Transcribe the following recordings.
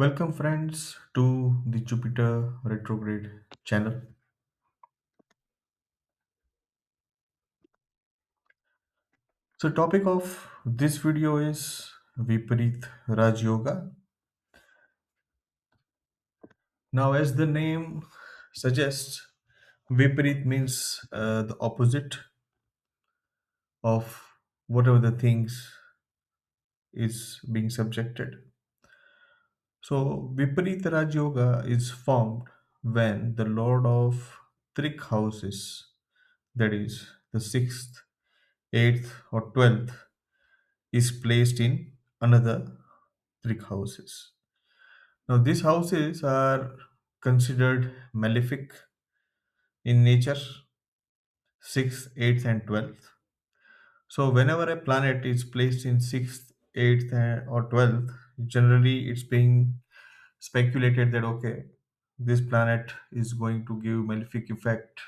Welcome, friends, to the Jupiter retrograde channel. So, topic of this video is Vipareet Rajyoga. Now, as the name suggests, Vipareet means the opposite of whatever the things is being subjected. So, Vipareet Rajyoga is formed when the Lord of three houses, that is, the sixth, eighth, or 12th, is placed in another three houses. Now, these houses are considered malefic in nature, 6th, 8th, and 12th. So, whenever a planet is placed in 6th, 8th, or 12th, generally it's being speculated that okay, this planet is going to give malefic effect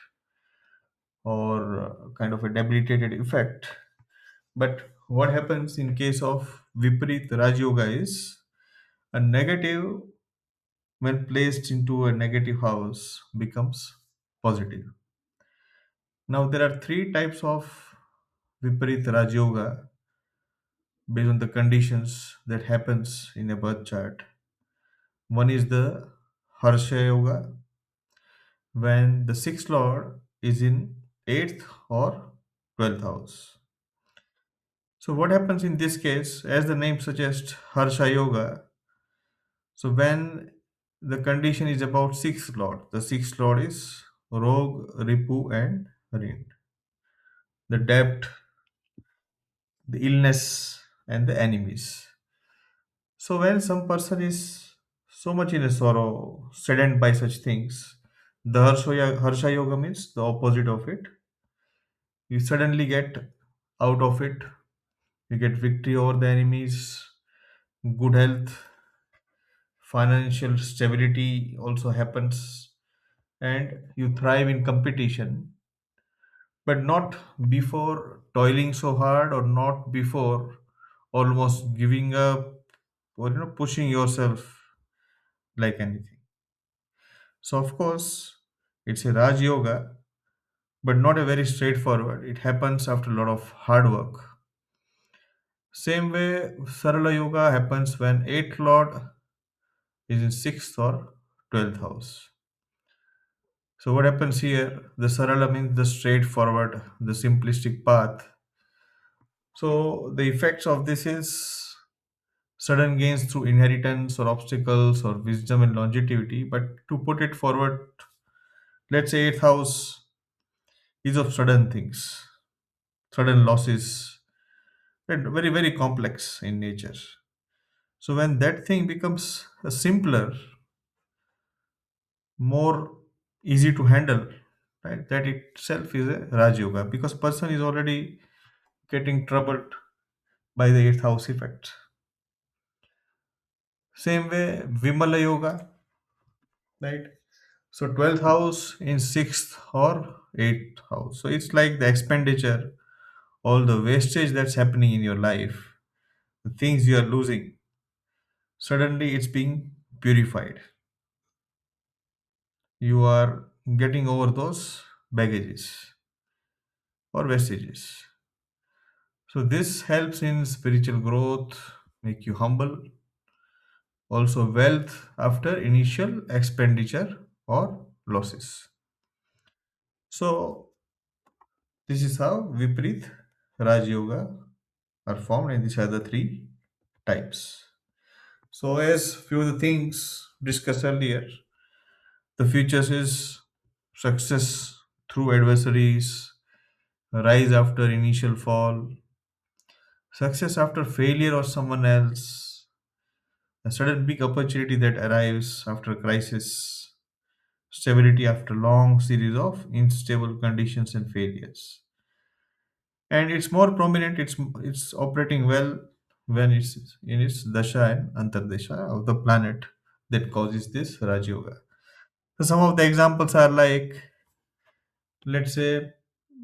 or kind of a debilitated effect. But what happens in case of Viparit Raj Yoga is a negative, when placed into a negative house, becomes positive. Now, there are three types of Viparit Raj Yoga based on the conditions that happens in a birth chart. One is the Harsha Yoga, when the sixth lord is in 8th or 12th house. So, what happens in this case, as the name suggests, Harsha Yoga, so when the condition is about sixth lord, the sixth lord is Rog, Ripu, and Rin. The debt, the illness, and the enemies. So when some person is so much in a sorrow, saddened by such things, the Harsha Yoga means the opposite of it. You suddenly get out of it. You get victory over the enemies, good health, financial stability also happens, and you thrive in competition, but not before toiling so hard or not before almost giving up or pushing yourself like anything. So of course it's a Raj Yoga, but not a very straightforward. It happens after a lot of hard work. Same way Sarala Yoga happens when eighth lord is in sixth or 12th house. So what happens here? The Sarala means the straightforward, the simplistic path. So the effects of this is sudden gains through inheritance or obstacles or wisdom and longevity. But to put it forward, let's say eighth house is of sudden things, sudden losses, and very, very complex in nature. So when that thing becomes a simpler, more easy to handle, right? That itself is a Raj Yoga because person is already getting troubled by the eighth house effect. Same way, Vimala Yoga, right? So 12th house in 6th or 8th house. So it's like the expenditure, all the wastage that's happening in your life, the things you are losing, suddenly it's being purified. You are getting over those baggages or vestiges. So this helps in spiritual growth, make you humble, also wealth after initial expenditure or losses. So this is how Viparit Raj Yoga are formed, and these are the three types. So, as few of the things discussed earlier, the futures is success through adversaries, rise after initial fall, success after failure of someone else, a sudden big opportunity that arrives after crisis, stability after long series of unstable conditions and failures. And it's more prominent, it's operating well when it's in its dasha and antardasha of the planet that causes this Raj Yoga. So some of the examples are like, let's say,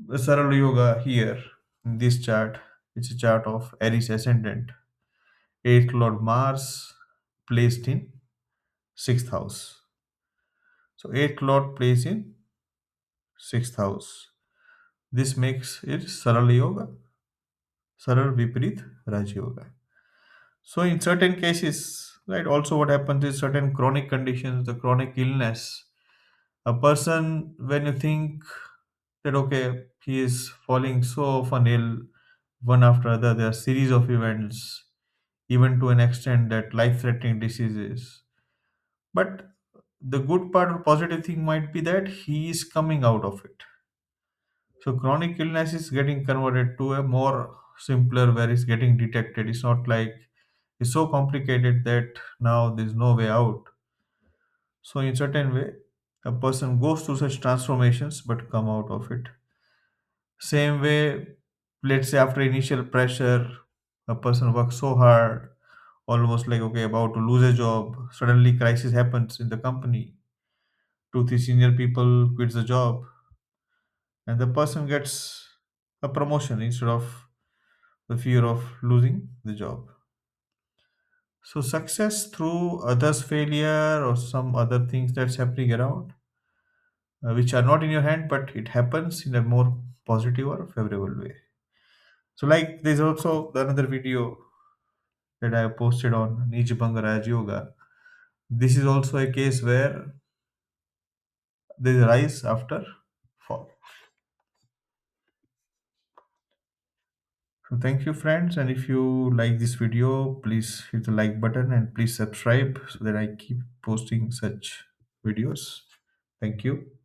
the Sarala Yoga here in this chart. It's a chart of Aries ascendant, 8th Lord Mars placed in sixth house. So eighth lord plays in sixth house. This makes it Saral Yoga, Saral Viparit Raj Yoga. So in certain cases, right, also what happens is certain chronic conditions, the chronic illness, a person when you think that okay, he is falling so often ill, one after other, there are series of events, even to an extent that life-threatening diseases. But the good part or positive thing might be that he is coming out of it. So chronic illness is getting converted to a more simpler where it's getting detected. It's not like it's so complicated that now there's no way out. So in certain way, a person goes through such transformations but come out of it. Same way, let's say after initial pressure, a person works so hard, almost like okay, about to lose a job. Suddenly crisis happens in the company. Two, three senior people quits the job, and the person gets a promotion instead of the fear of losing the job. So success through others' failure or some other things that's happening around, which are not in your hand, but it happens in a more positive or favorable way. So like there's also another video that I posted on Nijabanga Raj Yoga. This is also a case where there is a rise after fall. So thank you friends, and if you like this video, please hit the like button and please subscribe so that I keep posting such videos. Thank you.